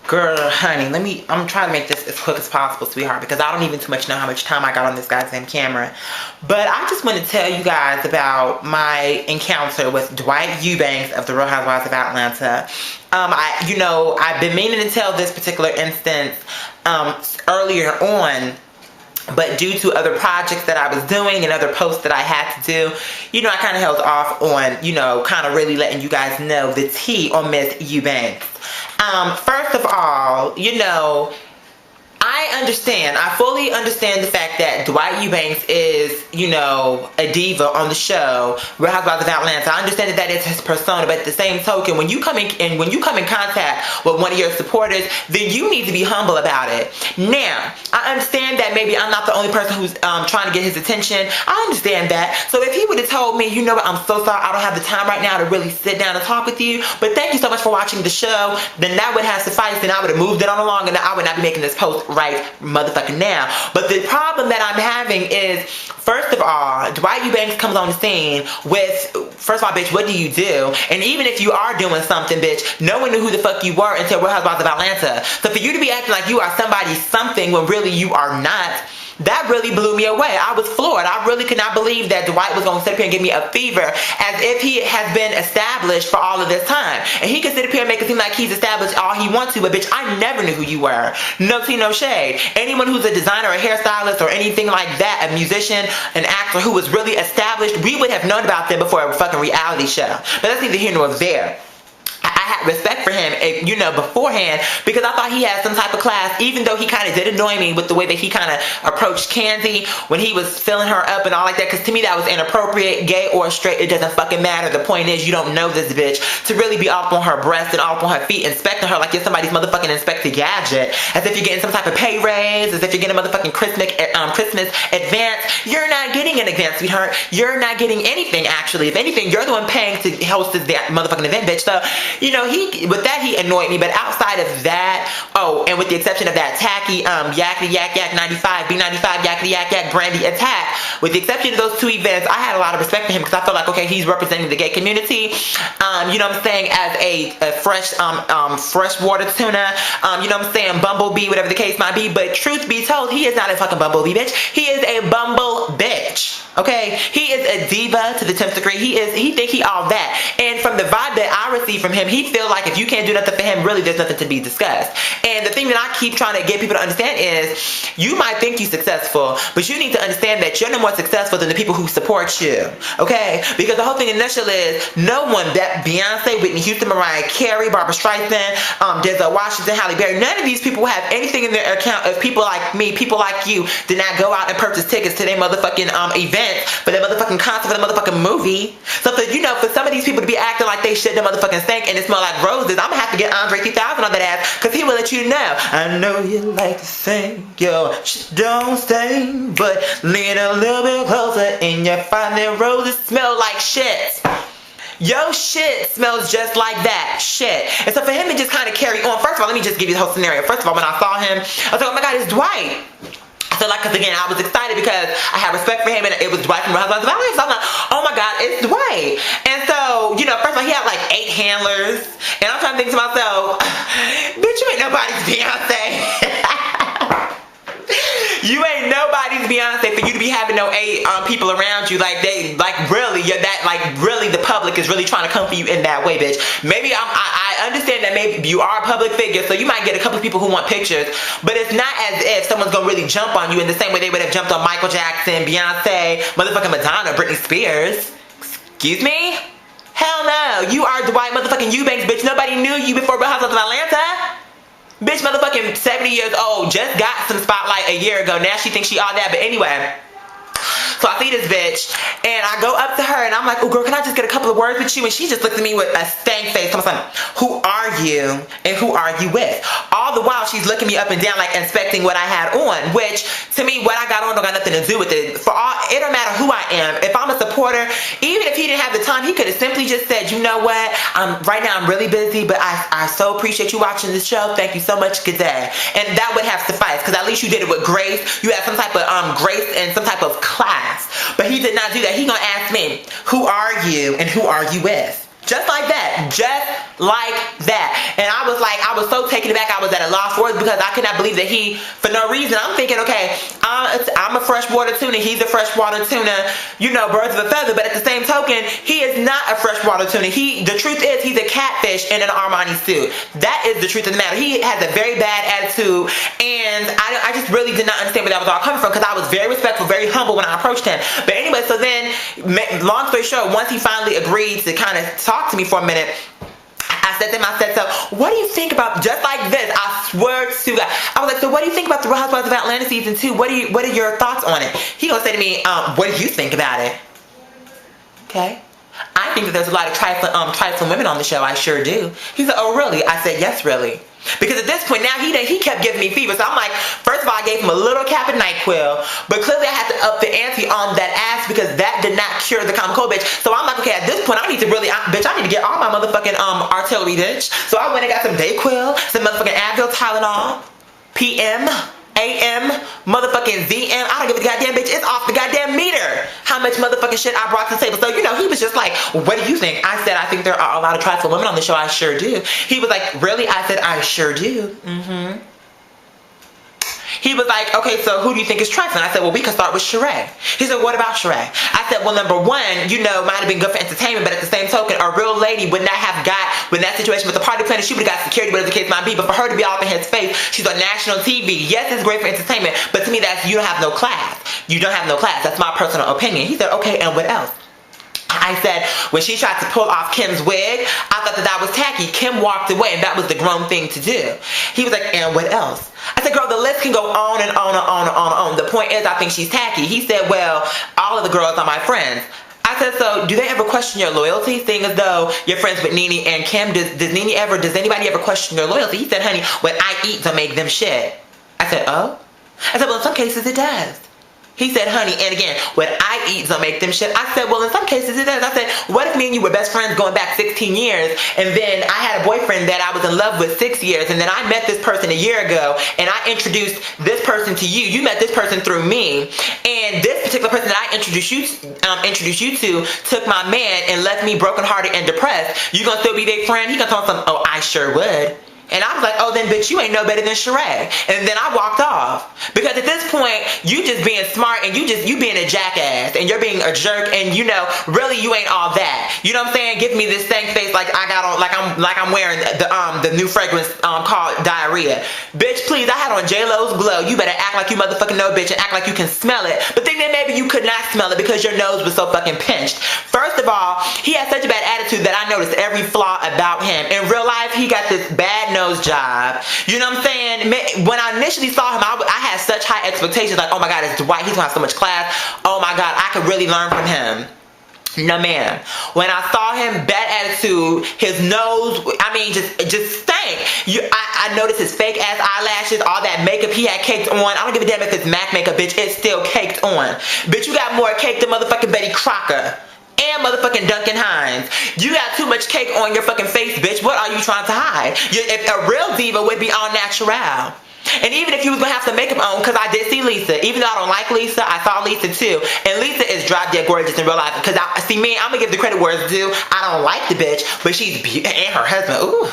Girl, honey, I'm trying to make this as quick as possible, sweetheart, because I don't even too much know how much time I got on this goddamn camera. But I just want to tell you guys about my encounter with Dwight Eubanks of the Real Housewives of Atlanta. I've been meaning to tell this particular instance earlier on, but due to other projects that I was doing and other posts that I had to do, I kind of held off on, kind of really letting you guys know the tea on Miss Eubanks. First of all, I fully understand the fact that Dwight Eubanks is, a diva on the show, Real Housewives of Atlanta. I understand that is his persona, but at the same token, when you come in contact with one of your supporters, then you need to be humble about it. Now, I understand that maybe I'm not the only person who's trying to get his attention. I understand that. So if he would have told me, you know what, I'm so sorry, I don't have the time right now to really sit down and talk with you, but thank you so much for watching the show, then that would have sufficed, and I would have moved it on along, and I would not be making this post right motherfucking now. But the problem that I'm having is, first of all, Dwight Eubanks comes on the scene with, first of all, bitch, what do you do? And even if you are doing something, bitch, no one knew who the fuck you were until Real Housewives of Atlanta. So for you to be acting like you are somebody something when really you are not, that really blew me away. I was floored. I really could not believe that Dwight was going to sit up here and give me a fever as if he has been established for all of this time. And he could sit up here and make it seem like he's established all he wants to, but bitch, I never knew who you were. No tea, no shade. Anyone who's a designer, a hairstylist, or anything like that, a musician, an actor who was really established, we would have known about them before a fucking reality show. But that's neither here nor there. I had respect for him, beforehand, because I thought he had some type of class, even though he kind of did annoy me with the way that he kind of approached Kandi when he was filling her up and all like that, because to me that was inappropriate. Gay or straight, it doesn't fucking matter. The point is, you don't know this bitch to really be off on her breast and off on her feet, inspecting her like you're somebody's motherfucking Inspector Gadget, as if you're getting some type of pay raise, as if you're getting a motherfucking Christmas advance. You're not getting an advance, sweetheart. You're not getting anything, actually. If anything, you're the one paying to host this motherfucking event, bitch. So, he annoyed me, but outside of that, and with the exception of that tacky, yakety yak yak 95, B95, yakety yak yak brandy attack, with the exception of those two events, I had a lot of respect for him, because I felt like, okay, he's representing the gay community, as a fresh, freshwater tuna, bumblebee, whatever the case might be, but truth be told, he is not a fucking bumblebee, bitch. He is a bumble bitch. Okay, he is a diva to the 10th degree. He think he all that. And from the vibe that I receive from him, he feel like if you can't do nothing for him, really there's nothing to be discussed. And the thing that I keep trying to get people to understand is, you might think you're successful, but you need to understand that you're no more successful than the people who support you. Okay? Because the whole thing in a nutshell is, no one, that Beyonce, Whitney Houston, Mariah Carey, Barbara Streisand, Denzel Washington, Halle Berry, none of these people have anything in their account if people like me, people like you, did not go out and purchase tickets to their motherfucking event, for their motherfucking concert, for their motherfucking movie. So for some of these people to be acting like they shit their motherfucking stink and it smell like roses, I'm gonna have to get Andre 3000 on that ass, because he will let you know. I know you like to sing, yo, don't sing, but lean a little bit closer and you find that roses smell like shit. Yo shit smells just like that shit. And so for him to just kind of carry on, first of all, let me just give you the whole scenario. First of all, when I saw him, I was like, oh my god, it's Dwight. So because again, I was excited because I had respect for him, and it was Dwight from Real Housewives of Atlanta. So I'm like, oh my god, it's Dwight. And so, first of all, he had like 8 handlers, and I'm trying to think to myself, bitch, you ain't nobody's Beyonce. You ain't nobody's Beyonce for you to be having no 8 people around you, really the public is really trying to come for you in that way, bitch. Maybe I understand that maybe you are a public figure, so you might get a couple of people who want pictures, but it's not as if someone's gonna really jump on you in the same way they would have jumped on Michael Jackson, Beyonce, motherfucking Madonna, Britney Spears. Excuse me? Hell no. You are Dwight motherfucking Eubanks, bitch. Nobody knew you before Real Housewives of Atlanta. Bitch motherfucking 70 years old, just got some spotlight a year ago. Now she thinks she all that, but anyway. So I see this bitch, and I go up to her, and I'm like, oh girl, can I just get a couple of words with you? And she just looks at me with a stank face. I'm like, who are you, and who are you with? All the while, she's looking me up and down, like inspecting what I had on, which, to me, what I got on don't got nothing to do with it. It don't matter who I am. If I'm a supporter, even if he didn't have the time, he could have simply just said, you know what, right now I'm really busy, but I so appreciate you watching this show. Thank you so much. Good day. And that would have sufficed, because at least you did it with grace. You had some type of grace and some type of class. But he did not do that. He gonna ask me, who are you and who are you with? Just like that. Just like that. And I was so taken aback. I was at a loss for words because I could not believe that he, for no reason, I'm thinking, okay, I'm a freshwater tuna. He's a freshwater tuna, you know, birds of a feather. But at the same token, he is not a freshwater tuna. The truth is, he's a catfish in an Armani suit. That is the truth of the matter. He has a very bad attitude. And I just really did not understand where that was all coming from because I was very respectful, very humble when I approached him. But anyway, so then, long story short, once he finally agreed to kind of talk to me for a minute, I said to him, so what do you think about, just like this, I swear to God, I was like, so what do you think about the Real Housewives of Atlanta season 2? What are your thoughts on it? He gonna say to me, what do you think about it? Okay. I think that there's a lot of trifling women on the show. I sure do. He said, oh really? I said, yes, really. Because at this point now he kept giving me fever. So I'm like, first of all, I gave him a little cap of NyQuil, but clearly I had to up the ante on that ass because that did not cure the common cold, bitch. So I'm like, okay, at this point I need to really, bitch, I need to get all my motherfucking artillery, bitch. So I went and got some Dayquil, some motherfucking Advil, Tylenol, PM, AM, motherfucking ZM. I don't give a goddamn, bitch. It's off the goddamn meter how much motherfucking shit I brought to the table. So, you know, he was just like, what do you think? I said, I think there are a lot of trifling women on the show. I sure do. He was like, really? I said, I sure do. He was like, okay, so who do you think is trifling? I said, well, we can start with Sheree. He said, what about Sheree? I said, well, number one, you know, might have been good for entertainment, but at the same token, a real lady would not have got, with that situation with the party planner, she would have got security, whatever the case might be, but for her to be all up in his face, she's on national TV. Yes, it's great for entertainment, but to me, you don't have no class. You don't have no class. That's my personal opinion. He said, okay, and what else? I said, when she tried to pull off Kim's wig, I thought that was tacky. Kim walked away, and that was the grown thing to do. He was like, and what else? I said, girl, the list can go on and on and on and on and on. The point is, I think she's tacky. He said, well, all of the girls are my friends. I said, so do they ever question your loyalty? Seeing as though you're friends with Nene and Kim, does anybody ever question your loyalty? He said, honey, what I eat don't make them shit. I said, oh? I said, well, in some cases it does. He said, honey, and again, what I eat don't make them shit. I said, well, in some cases it does. I said, what if me and you were best friends going back 16 years, and then I had a boyfriend that I was in love with 6 years, and then I met this person a year ago, and I introduced this person to you. You met this person through me, and this particular person that I introduced you to took my man and left me brokenhearted and depressed. You gonna still be their friend? He gonna tell some, oh, I sure would. And I was like, oh, then bitch, you ain't no better than Sheree. And then I walked off. Because at this point, you just being smart and you being a jackass and you're being a jerk and you know, really you ain't all that. You know what I'm saying? Give me this stank face like I got on, like I'm wearing the new fragrance called Diarrhea. Bitch, please, I had on J-Lo's Glow. You better act like you motherfucking know, bitch, and act like you can smell it. But think that maybe you could not smell it because your nose was so fucking pinched. First of all, he had such a bad attitude that I noticed every flaw about him. In real life, he got this bad nose job. You know what I'm saying? When I initially saw him, I had such high expectations, like, oh my God, it's Dwight, he's gonna have so much class. Oh my God, I could really learn from him. No ma'am. When I saw him, bad attitude, his nose, I mean, just stank. I noticed his fake ass eyelashes, all that makeup he had caked on. I don't give a damn if it's MAC makeup, bitch, it's still caked on. Bitch, you got more cake than motherfucking Betty Crocker. And motherfucking Duncan Hines. You got too much cake on your fucking face, bitch. What are you trying to hide? If a real diva would be all natural. And even if you was gonna have some makeup on, because I did see Lisa. Even though I don't like Lisa, I saw Lisa too. And Lisa is drop dead gorgeous in real life. Because see me, I'm gonna give the credit where it's due. I don't like the bitch, but she's beautiful. And her husband, ooh.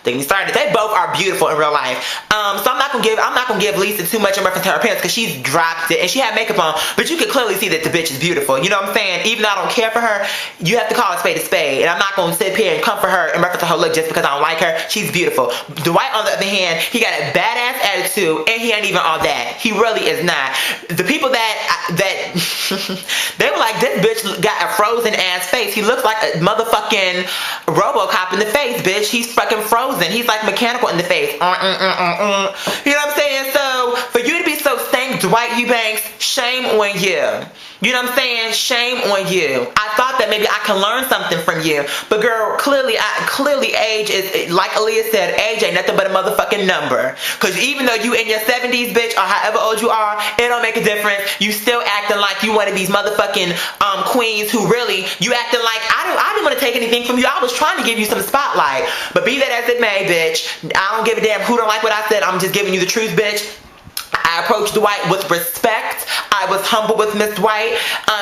They both are beautiful in real life. So I'm not gonna give Lisa too much in reference to her appearance because she's dropped it and she had makeup on, but you can clearly see that the bitch is beautiful. You know what I'm saying? Even though I don't care for her, you have to call a spade a spade. And I'm not gonna sit here and comfort her in reference to her look just because I don't like her. She's beautiful. Dwight, on the other hand, he got a badass attitude and he ain't even all that. He really is not. The people that they were like, this bitch got a frozen ass face. He looks like a motherfucking RoboCop in the face, bitch. He's fucking frozen. He's like mechanical in the face. You know what I'm saying? So for you to be so stank, Dwight Eubanks, shame on you. You know what I'm saying? Shame on you. I thought that maybe I can learn something from you. But girl, clearly age is, like Aaliyah said, age ain't nothing but a motherfucking number. Because even though you in your 70s, bitch, or however old you are, it don't make a difference. You still acting like you one of these motherfucking queens who really, you acting like, I didn't want to take anything from you. I was trying to give you some spotlight. But be that as it may, bitch, I don't give a damn who don't like what I said. I'm just giving you the truth, bitch. I approached Dwight with respect. I was humble with Miss Dwight.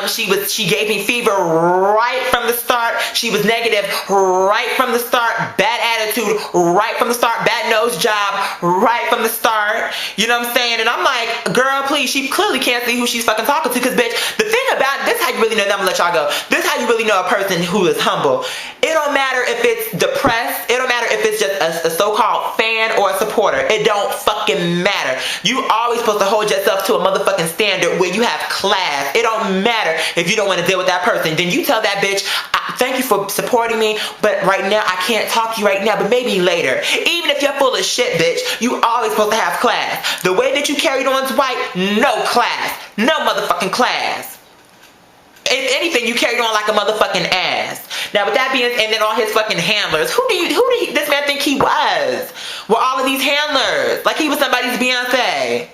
She gave me fever right from the start. She was negative right from the start. Bad attitude right from the start. Bad nose job right from the start. You know what I'm saying? And I'm like, girl, please. She clearly can't see who she's fucking talking to, because bitch, the thing about it, this is how you really know. I'm gonna let y'all go. This is how you really know a person who is humble. It don't matter if it's depressed. It don't matter if it's just a so-called fan or a supporter. It don't fucking matter. You always supposed to hold yourself to a motherfucking standard where you have class. It don't matter if you don't want to deal with that person. Then you tell that bitch, thank you for supporting me, but right now I can't talk to you right now, but maybe later. Even if you're full of shit, bitch, you always supposed to have class. The way that you carried on Dwight, no class. No motherfucking class. If anything, you carried on like a motherfucking ass. Now, with that being, and then all his fucking handlers, who did this man think he was? Were all of these handlers? Like he was somebody's Beyonce.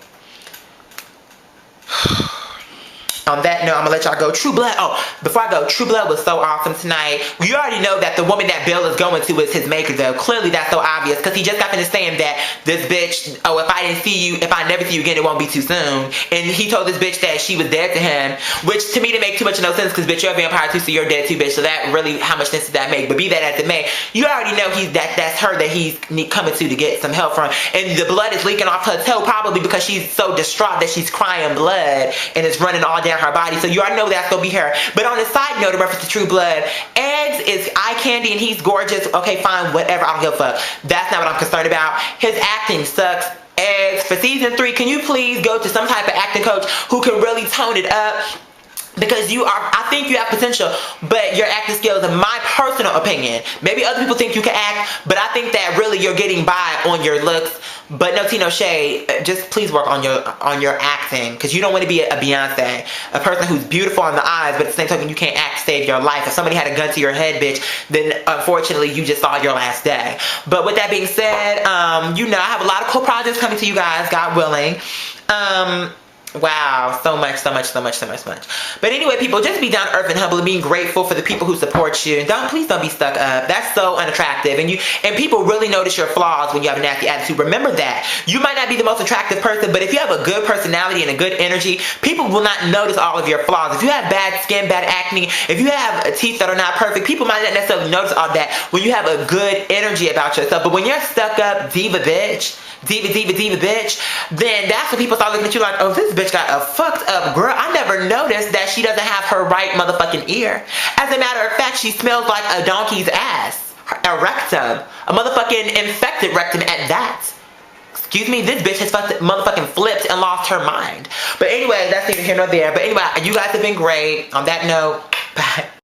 On that note, I'm gonna let y'all go. True Blood. Oh, before I go, True Blood was so awesome tonight. You already know that the woman that Bill is going to is his maker, though. Clearly, that's so obvious, because he just got finished saying that this bitch, oh, if I never see you again, it won't be too soon. And he told this bitch that she was dead to him, which to me didn't make too much of no sense, because bitch, you're a vampire too, so you're dead too, bitch. So that really, how much sense did that make? But be that as it may, you already know that's her that he's coming to get some help from. And the blood is leaking off her toe, probably because she's so distraught that she's crying blood and it's running all down her body. So you already know that's gonna be her. But on a side note, in reference to True Blood, Eggs is eye candy and he's gorgeous. Okay, fine, whatever. I don't give a fuck. That's not what I'm concerned about. His acting sucks. Eggs, for season 3, can you please go to some type of acting coach who can really tone it up? Because I think you have potential, but your acting skills, in my personal opinion, maybe other people think you can act, but I think that really you're getting by on your looks. But no tea, no shade. Just please work on your acting, because you don't want to be a Beyonce, a person who's beautiful on the eyes, but at the same time you can't act to save your life. If somebody had a gun to your head, bitch, then unfortunately you just saw your last day. But with that being said, you know, I have a lot of cool projects coming to you guys, God willing. Wow, so much. But anyway, people, just be down to earth and humble and being grateful for the people who support you. Please don't be stuck up. That's so unattractive. And people really notice your flaws when you have a nasty attitude. Remember that. You might not be the most attractive person, but if you have a good personality and a good energy, people will not notice all of your flaws. If you have bad skin, bad acne, if you have teeth that are not perfect, people might not necessarily notice all that when you have a good energy about yourself. But when you're stuck up, diva bitch, then that's when people start looking at you like, oh, this bitch got a fucked up girl. I never noticed that she doesn't have her right motherfucking ear. As a matter of fact, she smells like a donkey's ass. A rectum. A motherfucking infected rectum at that. Excuse me, this bitch has motherfucking flipped and lost her mind. But anyway, that's neither here nor there. But anyway, you guys have been great. On that note, bye.